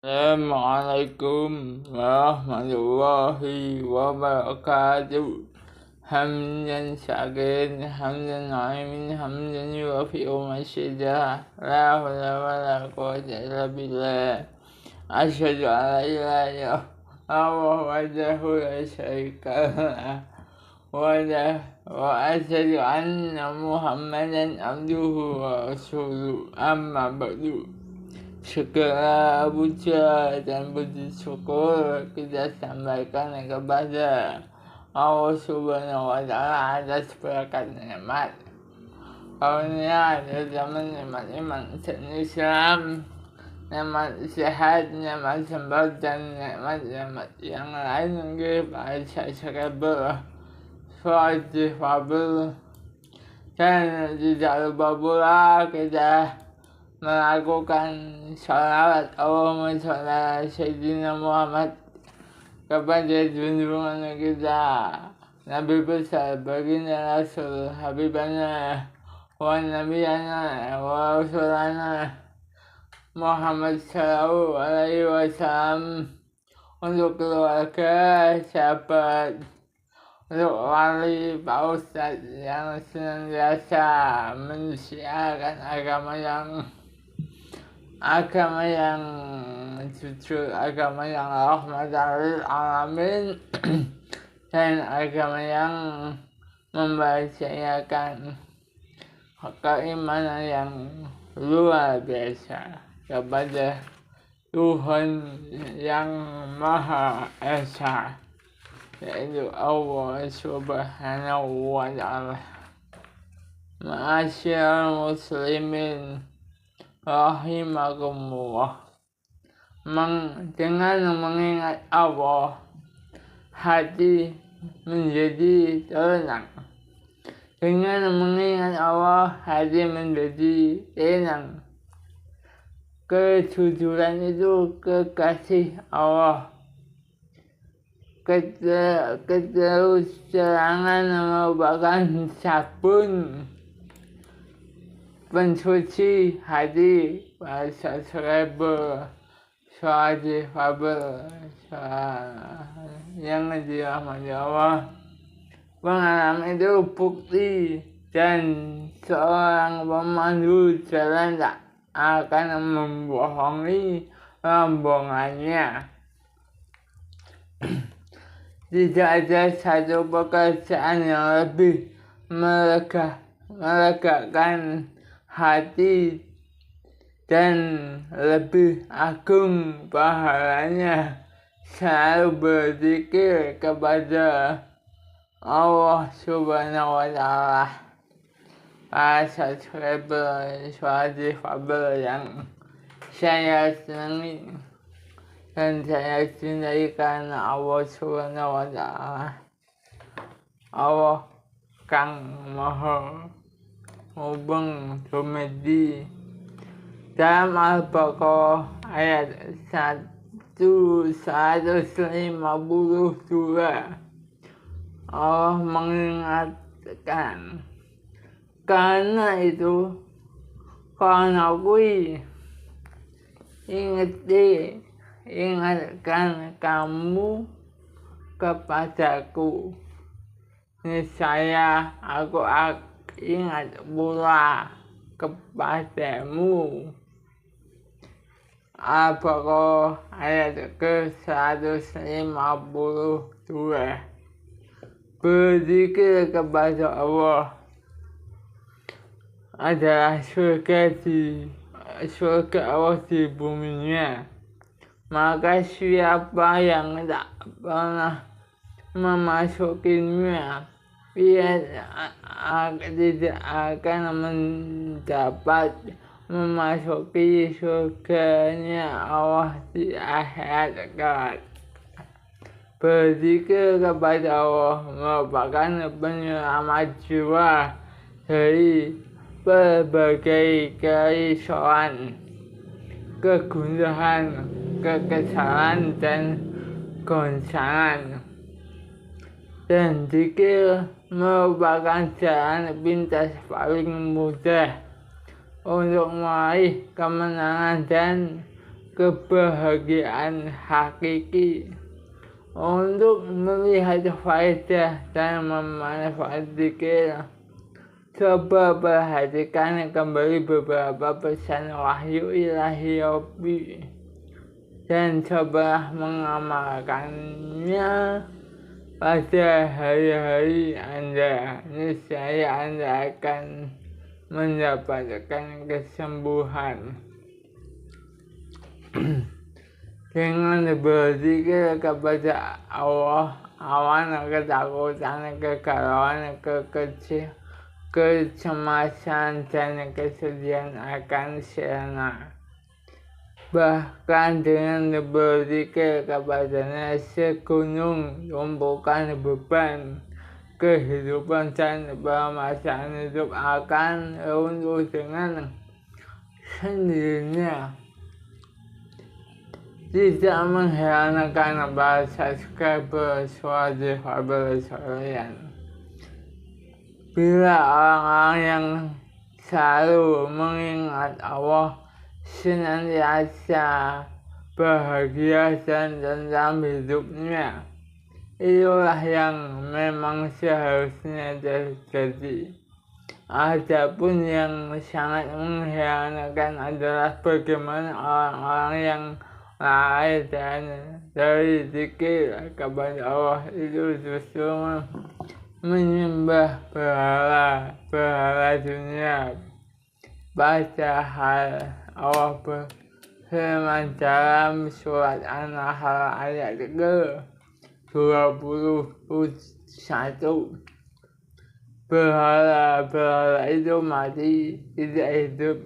Assalamualaikum warahmatullahi wabarakatuh. Hamdan syakirin, hamdan na'imin, hamdan yuwafi'u masyidah. La hawla wa la quwwata illa billah. Asyhadu an la ilaha illallah wahdahu la syarika lah. Wa asyhadu anna Muhammadan abduhu wa rasuluh. Amma ba'du. Segala puja dan puji syukur kita sampaikan kepada Allah Subhanahu wa Ta'ala atas berkat nikmat karunia terutama nikmat iman dan Islam, nikmat sehat, nikmat sembuh, dan nikmat yang lain kepada subscriber, subscriber, dan tidak lupa pula kita melakukan sholawat Allahumma sholli ala Sayyidina Muhammad kepada junjungan kita Nabi besar baginda Rasul Habibana wa Nabiyana wa Rasulana Muhammad sallallahu alaihi wasallam, untuk keluarga, sahabat, untuk wali, Pak Ustadz yang senantiasa mensiarkan agama yang jujur, agama yang rahmatan lil alamin, dan agama yang membahagiakan keimanan yang luar biasa kepada Tuhan yang Maha Esa, yaitu Allah Subhanahu wa Ta'ala. Ma'asyiral muslimin rahimakumullah. Dengan mengingat Allah, hati menjadi tenang. Dengan mengingat Allah, hati menjadi tenang. Kejujuran itu kekasih Allah. Keterusangan merupakan sabun pensuci hati para subscriber, yang dirahmati Allah. Pengalaman itu bukti, dan seorang pemandu jalan tak akan membohongi rombongannya. Tidak ada satu pekerjaan yang lebih melegakan hati dan lebih agung pahalanya selalu berzikir kepada Allah Subhanahu wa Ta'ala. Para subscriber yang saya senangi dan saya cintai karena Allah Subhanahu wa Ta'ala. Allah Kang Maha Mubeng Dumedi. Dalam Al-Baqarah ayat 152, Allah mengingatkan, karena itu, karena ingatkan kamu kepadaku, niscaya aku ingat pula kepadamu. Al-Baqarah ayat ke-152. Berzikir kepada Allah adalah surga Allah di buminya. Maka siapa yang tak pernah memasukinya, dia tidak akan mendapat memasuki surganya Allah di akhirat kelak. Berzikir kepada Allah merupakan penyelamat jiwa dari berbagai kerisauan, kegundahan, kekesalan, dan goncangan. Dan zikir merupakan jalan pintas paling mudah untuk meraih kemenangan dan kebahagiaan hakiki. Untuk melihat faedah dan memanfaatkan zikir, coba perhatikan kembali beberapa pesan wahyu ilahi Rabbi dan cobalah mengamalkannya pada hari-hari Anda. Niscaya Anda akan mendapatkan kesembuhan. Dengan berzikir kepada Allah, awan ketakutan, kegalauan, kecemasan, dan kesedihan akan sirna. Bahkan dengan berzikir kepadanya, segunung tumpukan beban kehidupan dan permasalahan hidup akan runtuh dengan sendirinya. Tidak mengherankan bahasa bersuara kalian. Bila orang-orang yang selalu mengingat Allah senantiasa bahagia dan tentram hidupnya, itulah yang memang seharusnya terjadi. Adapun yang sangat mengherankan adalah bagaimana orang-orang yang lalai dari zikir kepada Allah itu justru menyembah berhala dunia. Padahal Allah berfirman dalam surat An-Nahl ayat ke-21, berhala itu mati, tidak hidup,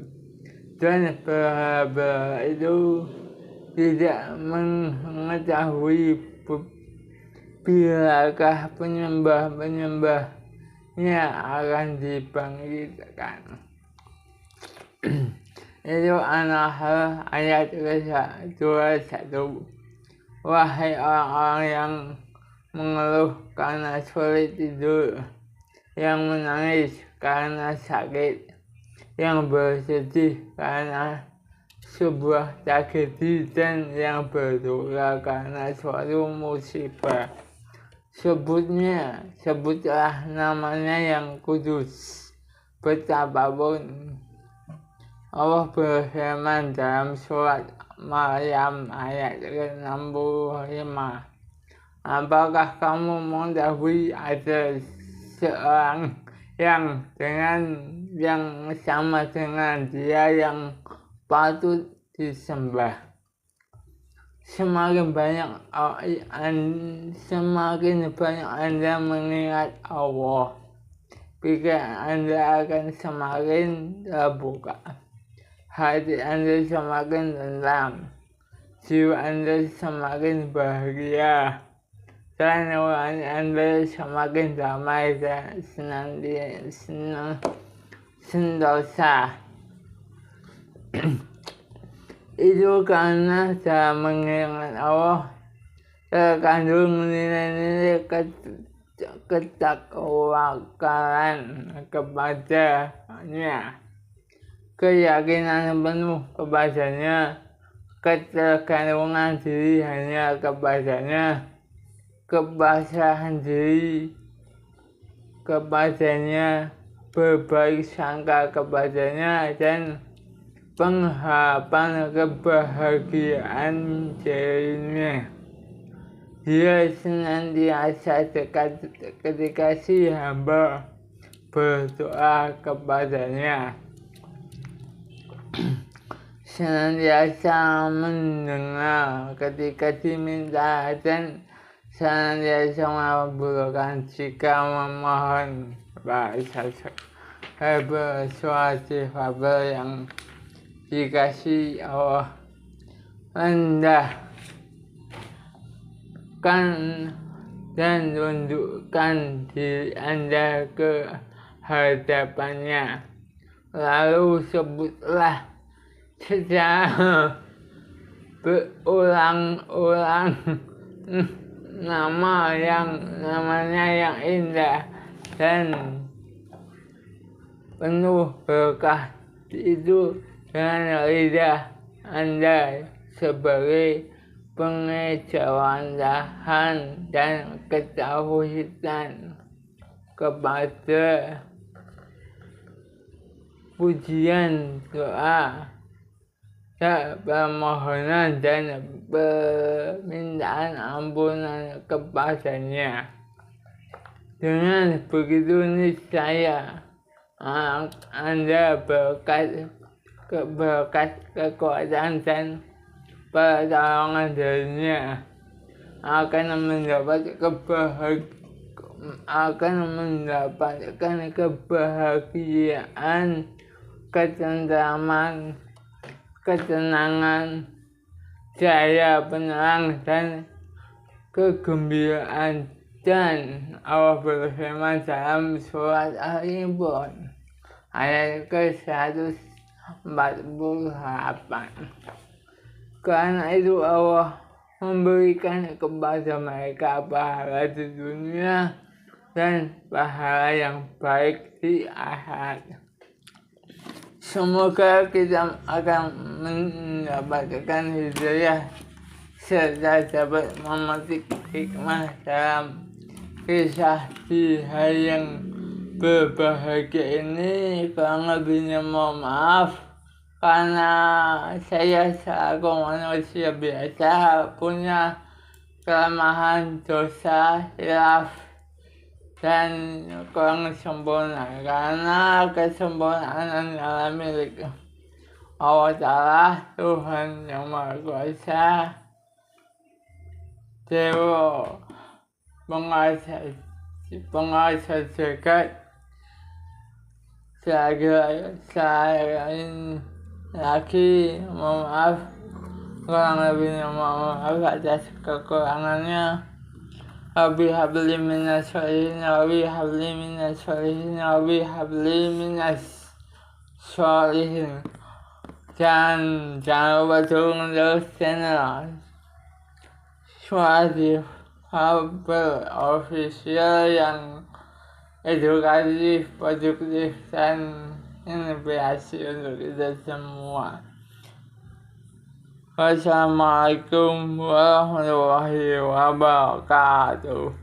dan berhala itu tidak mengetahui bilakah penyembahnya akan dibangkitkan. Itu An-Nahl ayat ke-21. Wahai orang-orang yang mengeluh karena sulit tidur, yang menangis karena sakit, yang bersedih karena sebuah tragedi, dan yang berdoa karena suatu musibah. Sebutlah namanya yang kudus. Betapapun Allah berfirman dalam surat Maryam ayat ke-65, apakah kamu mengetahui ada seorang yang sama dengan dia yang patut disembah? Semakin banyak Anda mengingat Allah, pikiran Anda akan semakin terbuka, hati Anda semakin tenang, jiwa Anda semakin bahagia, dan nurani Anda semakin damai dan sentosa. Itu karena dalam mengingat Allah terkandung nilai-nilai ketakwakalan kepadanya, keyakinan penuh kepadanya, ketergantungan diri hanya kepadanya, kepasrahan diri kepadanya, berbaik sangka kepadanya, dan pengharapan kebahagiaan dirinya. Dia senantiasa dekat ketika si hamba berdoa kepadanya, senantiasa mendengar ketika diminta, dan senantiasa mengabulkan jika memohon. Bahasa persuasi fabel yang dikasih Allah, rendahkan dan tundukkan diri Anda ke hadapannya, lalu sebutlah secara berulang-ulang namanya yang indah dan penuh berkah itu dengan lidah Anda sebagai pengejauhan dan ketauhidan kepada pujian, doa, permohonan dan permintaan ampunan kepadanya. Dengan begitu niscaya Anda berkat kekuatan dan pertolongan darinya akan mendapatkan kebahagiaan, ketentraman, ketenangan, cahaya penerang, dan kegembiraan. Dan Allah berfirman dalam surat Al-Imran ayat ke-148, karena itu Allah memberikan kepada mereka pahala di dunia dan pahala yang baik di akhirat. Semoga kita akan mendapatkan hidayah serta dapat memetik hikmah dalam kisah di hari yang berbahagia ini. Kurang lebihnya mohon maaf, karena saya selaku manusia biasa punya kelemahan, dosa, hilaf, dan kurang sempurna, karena kesempurnaan adalah milik Allah Ta'ala, Tuhan yang Maha Kuasa, Dewa penguasa jagat. Lagi mohon maaf, kurang lebihnya mohon maaf atas kekurangannya. Rabbi habli minas sholihin, Rabbi habli minas sholihin, Rabbi habli minas sholihin. Dan jangan lupa dukung terus channel Suara Fabel Official yang edukatif, produktif, dan inspirasi untuk kita semua. Wassalamualaikum warahmatullahi wabarakatuh.